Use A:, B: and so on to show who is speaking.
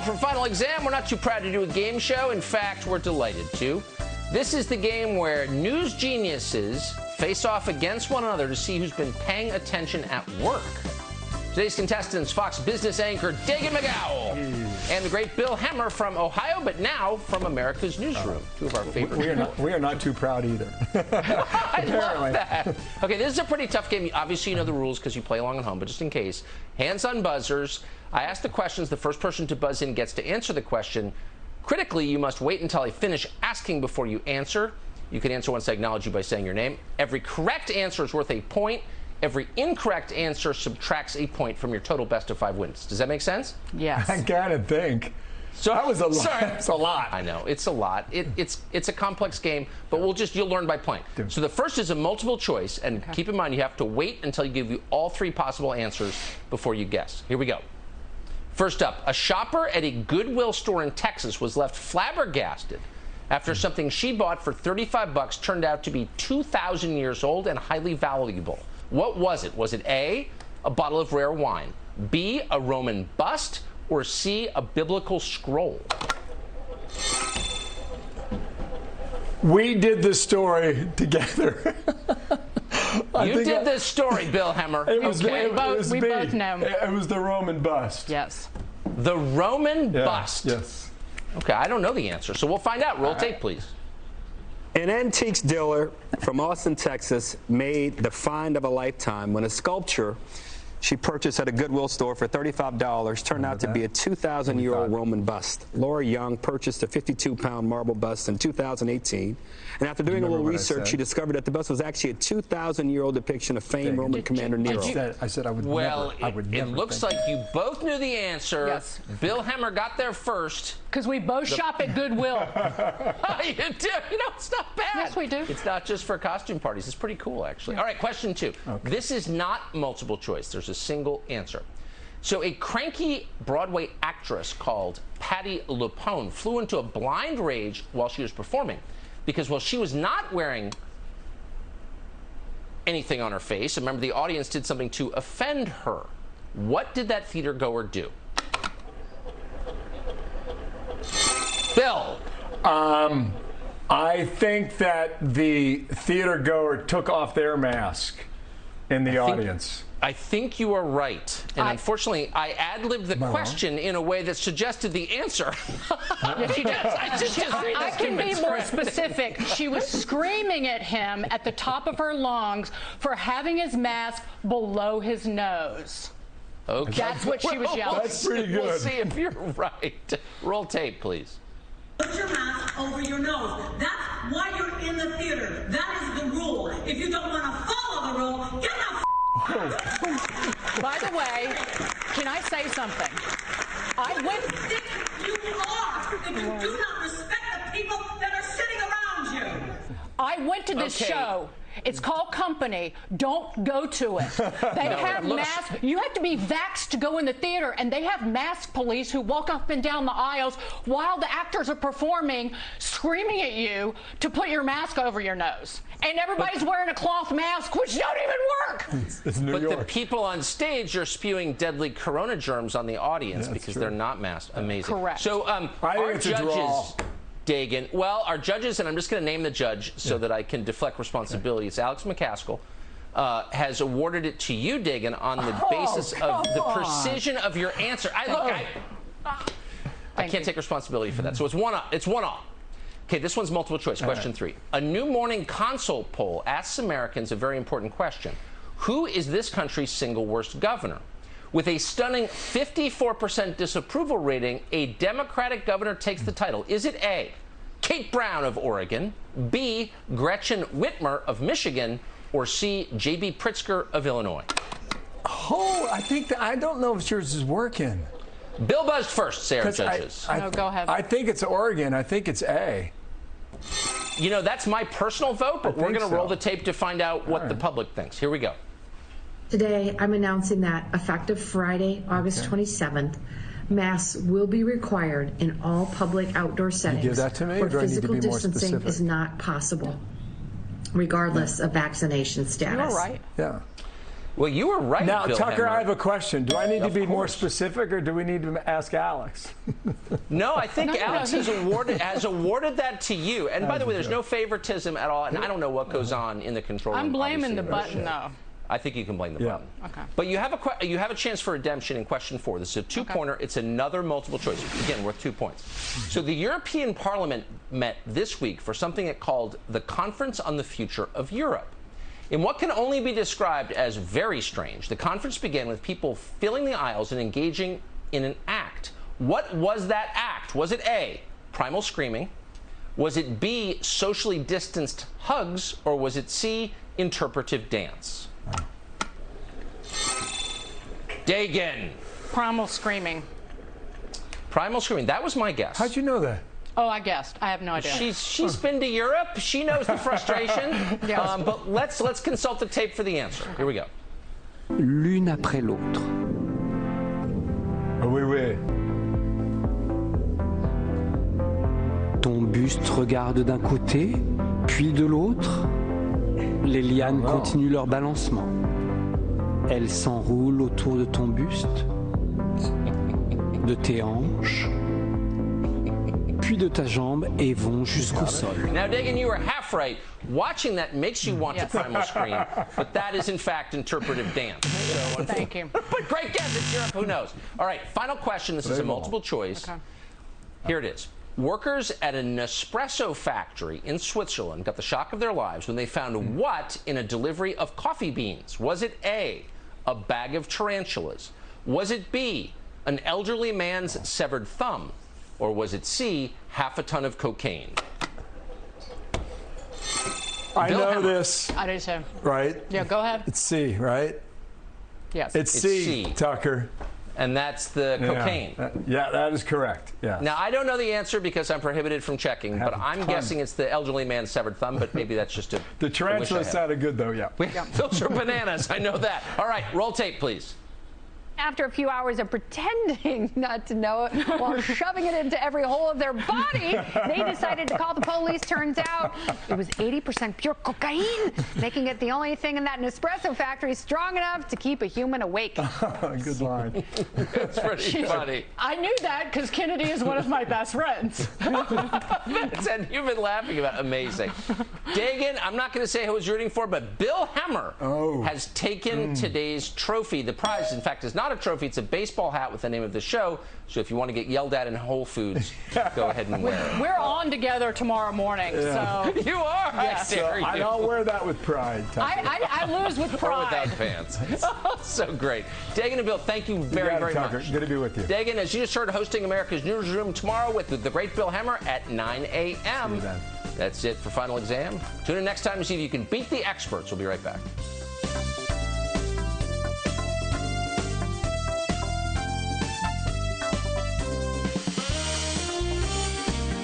A: for Final Exam. We're not too proud to do a game show. In fact, we're delighted to. This is the game where news geniuses face off against one another to see who's been paying attention at work. Today's contestants, Fox Business anchor Dagen McDowell and the great Bill Hemmer from Ohio, but now from America's Newsroom. Two of our favorite
B: we are not too proud either.
A: I love that. Okay, this is a pretty tough game. Obviously, you know the rules because you play along at home, but just in case, hands on buzzers. I ask the questions. The first person to buzz in gets to answer the question. Critically, you must wait until I finish asking before you answer. You can answer once I acknowledge you by saying your name. Every correct answer is worth a point. Every incorrect answer subtracts a point from your total best of 5 wins. Does that make sense?
C: Yes.
B: I gotta think. So that was a lot.
A: Sorry.
B: That's a lot.
A: I know it's a lot. It's a complex game, but you'll learn by playing. So the first is a multiple choice, and keep in mind you have to wait until you give you all 3 possible answers before you guess. Here we go. First up, a shopper at a Goodwill store in Texas was left flabbergasted after something she bought for $35 turned out to be 2,000 years old and highly valuable. What was it? Was it A, a bottle of rare wine, B, a Roman bust, or C, a biblical scroll?
B: We did this story together.
A: You did this story, Bill Hemmer.
B: It was,
C: okay. We both know.
B: It was the Roman bust.
C: Yes.
A: The Roman bust?
B: Yes.
A: Okay, I don't know the answer, so we'll find out. Roll tape, please.
D: An antiques dealer from Austin, Texas, made the find of a lifetime when a sculpture she purchased at a Goodwill store for $35 turned out to be a 2,000-year-old Roman bust. Laura Young purchased a 52-pound marble bust in 2018, and after doing a little research, she discovered that the bust was actually a 2,000-year-old depiction of famed Roman commander Nero.
B: I said I would
A: well,
B: never.
A: It looks like you both knew the answer.
C: Yes.
A: Bill Hemmer got there first.
C: Because we both shop at Goodwill.
A: You do? You know, it's not bad.
C: Yes, we do.
A: It's not just for costume parties. It's pretty cool, actually. All right, question 2. Okay. This is not multiple choice. There's a single answer. So a cranky Broadway actress called Patti LuPone flew into a blind rage while she was performing because while she was not wearing anything on her face, remember the audience did something to offend her. What did that theater goer do? Bill.
B: I think that the theater goer took off their mask in the audience.
A: I think you are right. And unfortunately, I ad-libbed the question in a way that suggested the answer.
C: Yes, she did. I can be more specific. She was screaming at him at the top of her lungs for having his mask below his nose.
A: Okay.
C: That's what she was yelling.
B: That's pretty good.
A: We'll see if you're right. Roll tape, please.
E: Put your mask over your nose. That's why you're in the theater. That is the rule. If you don't want to follow the rule, get the
C: By the way, can I say something?
E: You are if you do not respect the people that are sitting around you.
C: I went to this show. It's called Company. Don't go to it. They have masks. You have to be vaxxed to go in the theater, and they have mask police who walk up and down the aisles while the actors are performing, screaming at you to put your mask over your nose. And everybody's wearing a cloth mask, which don't even work.
B: It's New York.
A: The people on stage are spewing deadly corona germs on the audience because they're not masked. Amazing.
C: Correct.
A: So
B: I think
A: our
B: it's a
A: judges,
B: draw.
A: Dagen, well, our judges, and I'm just going to name the judge so that I can deflect responsibility. It's Alex McCaskill. Has awarded it to you, Dagen, on the basis of the precision of your answer. I can't take responsibility for that. So it's one off. Okay, this one's multiple choice. Question 3. A New Morning Consult poll asks Americans a very important question. Who is this country's single worst governor? With a stunning 54% disapproval rating, a Democratic governor takes the title. Is it A, Kate Brown of Oregon, B, Gretchen Whitmer of Michigan, or C, J.B. Pritzker of Illinois?
B: Oh, I don't know if yours is working.
A: Bill buzzed first, Sarah judges.
C: No, go ahead.
B: I think it's Oregon. I think it's A.
A: You know, that's my personal vote, but we're going to roll the tape to find out what the public thinks. Here we go.
F: Today, I'm announcing that effective Friday, August 27th, masks will be required in all public outdoor settings
B: give that to me,
F: where
B: or do I need to
F: physical
B: be more
F: distancing
B: specific?
F: is not possible, regardless of vaccination status.
C: You're right.
B: Yeah.
A: Well, you were right,
B: Now,
A: Bill
B: Tucker,
A: Hemmer.
B: I have a question. Do I need to
A: Of
B: be more
A: course.
B: specific, or do we need to ask Alex?
A: No, I think Alex has awarded that to you. And by the way, there's no favoritism at all, and I don't know what goes on in the control room.
C: I'm blaming the
A: obviously.
C: button, though.
A: I think you can blame the button.
C: Okay.
A: But you have a chance for redemption in question 4. This is a two-pointer. It's another multiple choice. Again, worth 2 points. So the European Parliament met this week for something it called the Conference on the Future of Europe. In what can only be described as very strange, the conference began with people filling the aisles and engaging in an act. What was that act? Was it A, primal screaming? Was it B, socially distanced hugs? Or was it C, interpretive dance? Dagen.
C: Primal screaming.
A: Primal screaming. That was my guess.
B: How'd you know that?
C: Oh, I guessed. I have no idea.
A: She's been to Europe. She knows the frustration.
C: Yes.
A: But let's consult the tape for the answer. Here we go.
G: L'une après l'autre.
B: Oui, oui.
G: Ton buste regarde d'un côté, puis de l'autre. Les lianes continuent leur balancement. Elles s'enroulent autour de ton buste, de tes hanches, puis de ta jambe et vont jusqu'au sol.
A: Now, Dagen, you were half right. Watching that makes you want to primal scream, but that is in fact interpretive dance. So,
C: Thank you.
A: But great guess. It's Europe. Who knows? All right. Final question. This is a multiple choice.
C: Okay.
A: Here it is. Workers at a Nespresso factory in Switzerland got the shock of their lives when they found what in a delivery of coffee beans? Was it A, a bag of tarantulas? Was it B, an elderly man's severed thumb? Or was it C, half a ton of cocaine?
B: I
A: Bill
B: know
A: Hemmer.
B: this,
C: I do too.
B: right?
C: Yeah, go ahead.
B: It's C, right?
C: Yes.
B: It's C,
A: C.
B: Tucker.
A: And that's the cocaine.
B: Yeah, that is correct. Yeah.
A: Now, I don't know the answer because I'm prohibited from checking, but I'm guessing it's the elderly man's severed thumb, but maybe that's just a
B: The tarantula sounded good, though, yeah.
A: Those are bananas. I know that. All right, roll tape, please.
H: After a few hours of pretending not to know it while shoving it into every hole of their body, they decided to call the police. Turns out it was 80% pure cocaine, making it the only thing in that Nespresso factory strong enough to keep a human awake.
B: Good line.
A: It's pretty funny.
C: I knew that because Kennedy is one of my best friends.
A: And you've been laughing about amazing. Dagen, I'm not going to say who I was rooting for, but Bill Hemmer has taken today's trophy. The prize, in fact, is not a trophy. It's a baseball hat with the name of the show. So if you want to get yelled at in Whole Foods, go ahead and wear it.
C: We're on together tomorrow morning, so
A: You are.
C: Yeah.
A: I dare you.
B: I'll wear that with pride, Tucker.
C: I lose with
A: Or without
C: pride.
A: pants. So great. Dagen and Bill, thank you very, very
B: Tucker.
A: much.
B: Good to be with you.
A: Dagen, as you just heard, hosting America's Newsroom tomorrow with the great Bill Hemmer at 9 a.m.
B: See you then.
A: That's it for Final Exam. Tune in next time to see if you can beat the experts. We'll be right back.